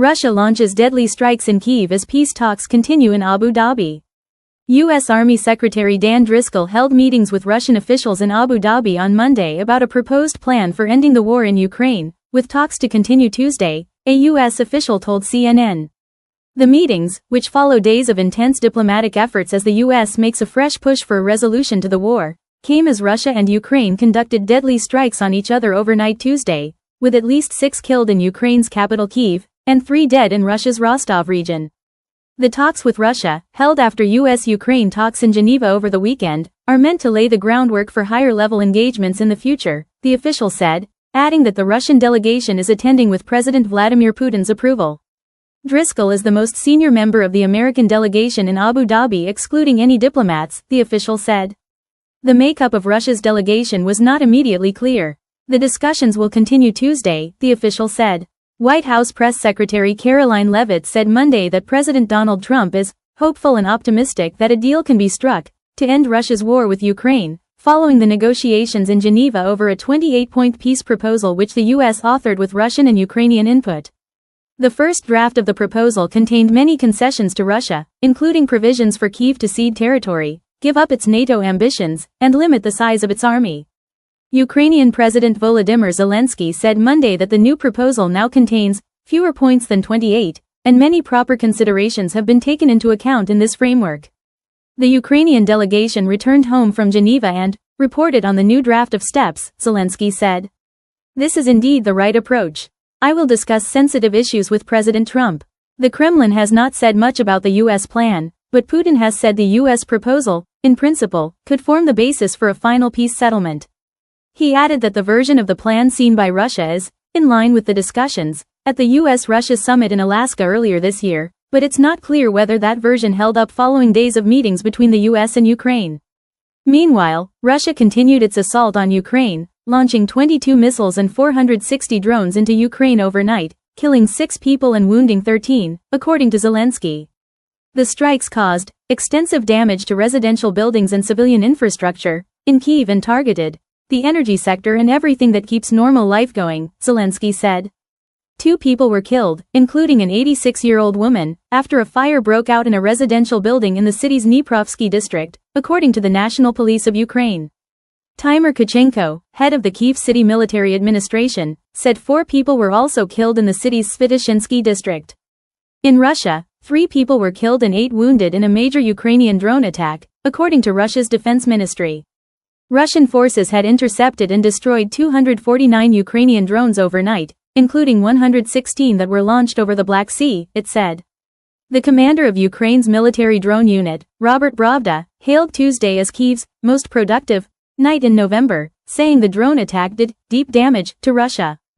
Russia launches deadly strikes in Kyiv as peace talks continue in Abu Dhabi. U.S. Army Secretary Dan Driscoll held meetings with Russian officials in Abu Dhabi on Monday about a proposed plan for ending the war in Ukraine, with talks to continue Tuesday, a U.S. official told CNN. The meetings, which follow days of intense diplomatic efforts as the U.S. makes a fresh push for a resolution to the war, came as Russia and Ukraine conducted deadly strikes on each other overnight Tuesday, with at least 6 killed in Ukraine's capital Kyiv, and 3 dead in Russia's Rostov region. The talks with Russia, held after U.S.-Ukraine talks in Geneva over the weekend, are meant to lay the groundwork for higher-level engagements in the future, the official said, adding that the Russian delegation is attending with President Vladimir Putin's approval. Driscoll is the most senior member of the American delegation in Abu Dhabi, excluding any diplomats, the official said. The makeup of Russia's delegation was not immediately clear. The discussions will continue Tuesday, the official said. White House Press Secretary Caroline Leavitt said Monday that President Donald Trump is hopeful and optimistic that a deal can be struck to end Russia's war with Ukraine, following the negotiations in Geneva over a 28-point peace proposal which the U.S. authored with Russian and Ukrainian input. The first draft of the proposal contained many concessions to Russia, including provisions for Kyiv to cede territory, give up its NATO ambitions, and limit the size of its army. Ukrainian President Volodymyr Zelensky said Monday that the new proposal now contains fewer points than 28, and many proper considerations have been taken into account in this framework. The Ukrainian delegation returned home from Geneva and reported on the new draft of steps, Zelensky said. This is indeed the right approach. I will discuss sensitive issues with President Trump. The Kremlin has not said much about the U.S. plan, but Putin has said the U.S. proposal, in principle, could form the basis for a final peace settlement. He added that the version of the plan seen by Russia is in line with the discussions at the U.S.-Russia summit in Alaska earlier this year, but it's not clear whether that version held up following days of meetings between the U.S. and Ukraine. Meanwhile, Russia continued its assault on Ukraine, launching 22 missiles and 460 drones into Ukraine overnight, killing 6 people and wounding 13, according to Zelensky. The strikes caused extensive damage to residential buildings and civilian infrastructure in Kyiv and targeted the energy sector and everything that keeps normal life going, Zelensky said. 2 people were killed, including an 86-year-old woman, after a fire broke out in a residential building in the city's Dniprovsky district, according to the National Police of Ukraine. Timur Kachenko, head of the Kyiv City Military Administration, said 4 people were also killed in the city's Svitoshinsky district. In Russia, 3 people were killed and 8 wounded in a major Ukrainian drone attack, according to Russia's defense ministry. Russian forces had intercepted and destroyed 249 Ukrainian drones overnight, including 116 that were launched over the Black Sea, it said. The commander of Ukraine's military drone unit, Robert Bravda, hailed Tuesday as Kyiv's most productive night in November, saying the drone attack did deep damage to Russia.